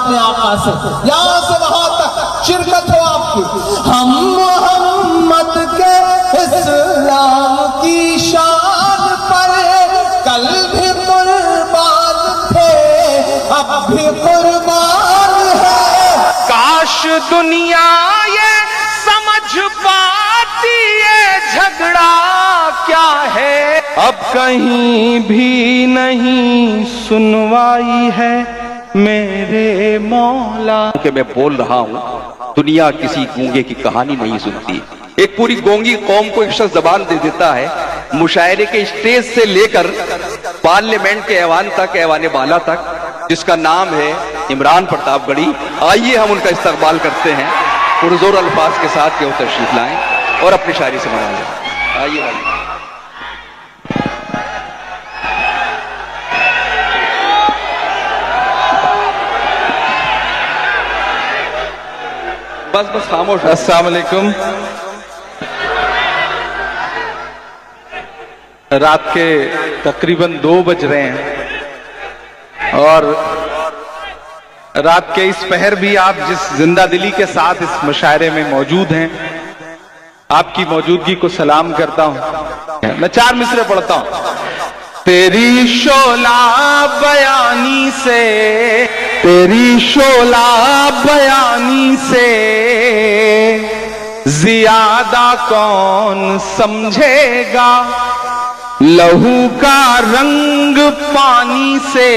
اپنے آقا سے، یہاں سے وہاں تک شرکت ہو آپ کی۔ ہم محمد کے اسلام کی شان پر کل بھی قربان تھے، اب بھی قربان ہے۔ کاش دنیا یہ سمجھ پاتی یہ جھگڑا کیا ہے، اب کہیں بھی نہیں سنوائی ہے میرے مولا۔ کہ میں بول رہا ہوں دنیا کسی گونگے کی کہانی نہیں سنتی۔ ایک پوری گونگی قوم کو ایک شخص زبان دے دیتا ہے، مشاعرے کے اسٹیج سے لے کر پارلیمنٹ کے ایوان تک، ایوان بالا تک، جس کا نام ہے عمران پرتاپ گڑھی۔ آئیے ہم ان کا استقبال کرتے ہیں، پرزور الفاظ کے ساتھ کہ وہ تشریف لائیں اور اپنی شاعری سے منائیں۔ آئیے بھائی۔ بس خاموش۔ السلام علیکم۔ رات کے تقریباً 2 بج رہے ہیں اور رات کے اس پہر بھی آپ جس زندہ دلی کے ساتھ اس مشاعرے میں موجود ہیں، آپ کی موجودگی کو سلام کرتا ہوں۔ میں 4 مصرے پڑھتا ہوں۔ تیری شعلہ بیانی سے، تیری شعلہ بیانی سے زیادہ کون سمجھے گا، لہو کا رنگ پانی سے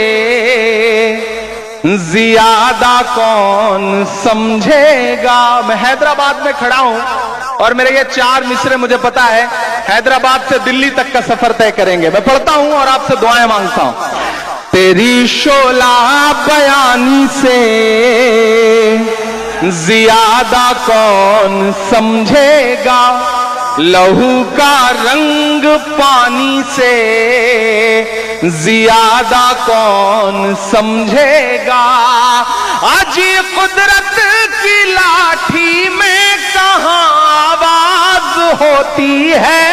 زیادہ کون سمجھے گا۔ میں حیدرآباد میں کھڑا ہوں اور میرے یہ 4 مصرے مجھے پتا ہے حیدرآباد سے دلی تک کا سفر طے کریں گے۔ میں پڑھتا ہوں اور آپ سے دعائیں مانگتا ہوں۔ تیری شعلہ بیانی سے زیادہ کون سمجھے گا، لہو کا رنگ پانی سے زیادہ کون سمجھے گا۔ آج قدرت کی لاٹھی میں کہاں آواز ہوتی ہے،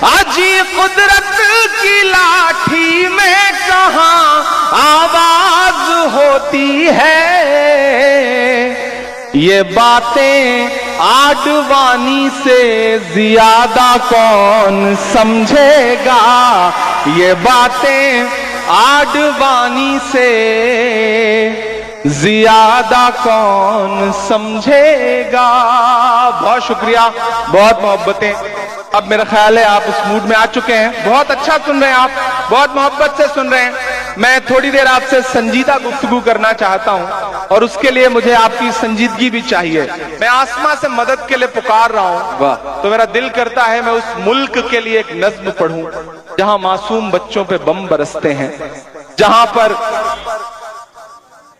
آج قدرت کی لاٹھی میں کہاں آواز ہوتی ہے۔ یہ باتیں آڈوانی سے زیادہ کون سمجھے گا، یہ باتیں آڈوانی سے زیادہ کون سمجھے گا۔ بہت شکریہ، بہت محبتیں۔ اب میرا خیال ہے آپ اس موڈ میں آ چکے ہیں، بہت اچھا سن رہے ہیں آپ، بہت محبت سے سن رہے ہیں۔ میں تھوڑی دیر آپ سے سنجیدہ گفتگو کرنا چاہتا ہوں اور اس کے لیے مجھے آپ کی سنجیدگی بھی چاہیے۔ میں آسماں سے مدد کے لیے پکار رہا ہوں تو میرا دل کرتا ہے میں اس ملک کے لیے ایک نظم پڑھوں جہاں معصوم بچوں پہ بم برستے ہیں، جہاں پر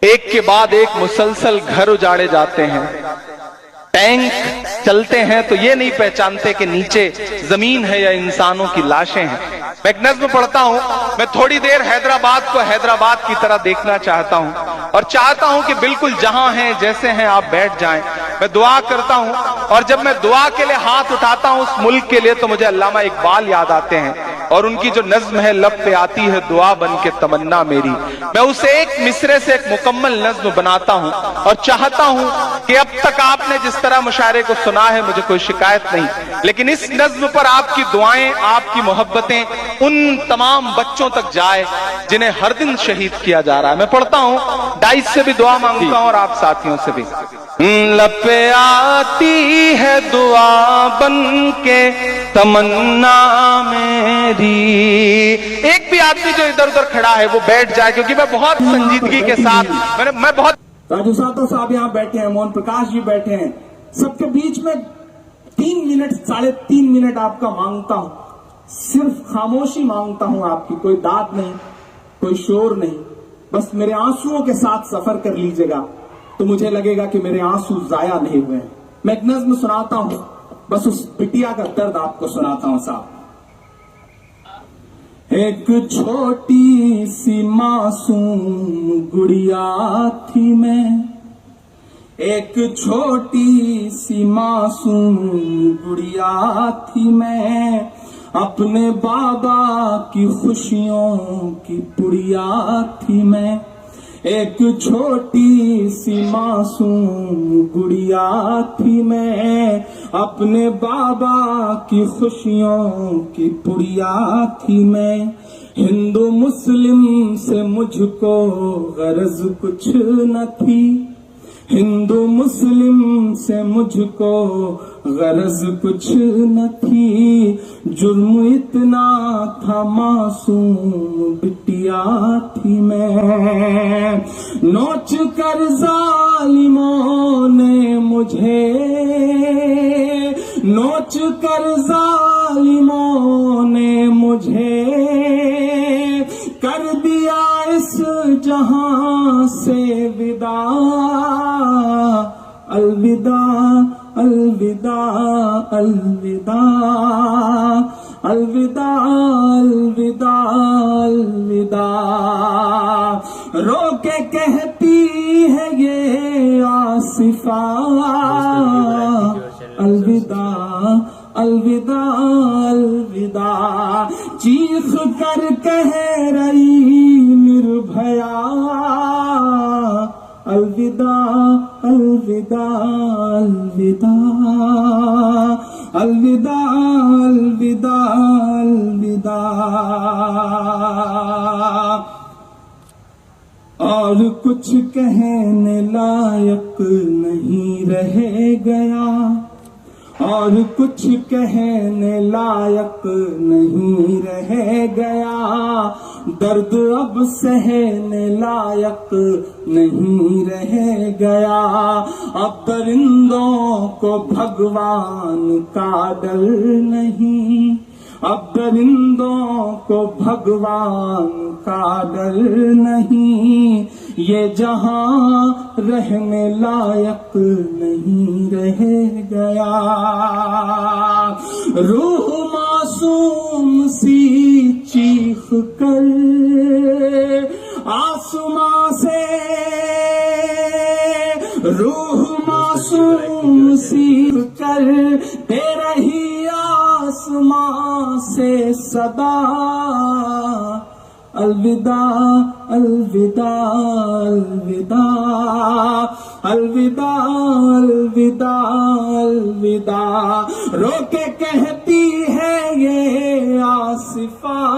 ایک کے بعد ایک مسلسل گھر اجاڑے جاتے ہیں، ٹینک چلتے ہیں تو یہ نہیں پہچانتے کہ نیچے زمین ہے یا انسانوں کی لاشیں ہیں۔ میں ایک نظم پڑھتا ہوں۔ میں تھوڑی دیر حیدرآباد کو حیدرآباد کی طرح دیکھنا چاہتا ہوں اور چاہتا ہوں کہ بالکل جہاں ہیں جیسے ہیں آپ بیٹھ جائیں۔ میں دعا کرتا ہوں اور جب میں دعا کے لیے ہاتھ اٹھاتا ہوں اس ملک کے لیے تو مجھے علامہ اقبال یاد آتے ہیں اور ان کی جو نظم ہے لب پہ آتی ہے دعا بن کے تمنا میری، میں اسے ایک مصرے سے ایک مکمل نظم بناتا ہوں اور چاہتا ہوں کہ اب تک آپ نے جس طرح مشاعرے کو سنا ہے مجھے کوئی شکایت نہیں، لیکن اس نظم پر آپ کی دعائیں، آپ کی محبتیں ان تمام بچوں تک جائے جنہیں ہر دن شہید کیا جا رہا ہے۔ میں پڑھتا ہوں، ڈائس سے بھی دعا مانگتا ہوں اور آپ ساتھیوں سے بھی۔ لب پہ آتی ہے دعا بن کے تمنا میری۔ ایک بھی آدمی جو ادھر ادھر کھڑا ہے وہ بیٹھ جائے کیونکہ میں بہت سنجیدگی کے ساتھ میں بہت راجو ساتو صاحب یہاں بیٹھے ہیں، موہن پرکاش جی بیٹھے ہیں، سب کے بیچ میں 3 منٹ 3.5 منٹ آپ کا مانگتا ہوں، صرف خاموشی مانگتا ہوں آپ کی، کوئی داد نہیں، کوئی شور نہیں، بس میرے آنسوؤں کے ساتھ سفر کر لیجئے گا تو مجھے لگے گا کہ میرے آنسو ضائع نہیں ہوئے۔ میں ایک نظم سناتا ہوں، بس اس بٹیا کا درد آپ کو سناتا ہوں صاحب۔ ایک چھوٹی سی معصوم گڑیا تھی میں، ایک چھوٹی سی معصوم گڑیا تھی میں، اپنے بابا کی خوشیوں کی پڑیا تھی میں، ایک چھوٹی سی معصوم گڑیا تھی میں، اپنے بابا کی خوشیوں کی پڑیا تھی میں، ہندو مسلم سے مجھ کو غرض کچھ نہ تھی، ہندو مسلم سے مجھ کو غرض کچھ نہ تھی، جرم اتنا تھا معصوم بٹیا تھی میں، نوچ کر ظالموں نے مجھے، نوچ کر ظالموں نے مجھے کر دیا اس جہاں سے وداع، الوداع الوداع الوداع الوداع الوداع الوداع، رو کے کہتی ہے یہ آصفہ، الوداع الوداع الوداع، چیخ کر کہہ رہی نربھیا، الوداع الوداع الوداع الوداع الوداع الوداع، اور کچھ کہنے لائق نہیں رہ گیا، اور کچھ کہنے لائق نہیں رہ گیا، درد اب سہنے لائق نہیں رہ گیا، اب درندوں کو بھگوان کا ڈر نہیں، اب درندوں کو بھگوان کا ڈر نہیں، یہ جہاں رہنے لائق نہیں رہ گیا، روح معصوم سی چیخ کر آسمان سے، روح معصوم سی کر دے رہی آسمان سے صدا، الوداع الوداع الوداع الوداع الوداع الوداع، رو کے کہتی ہے یہ آصفہ۔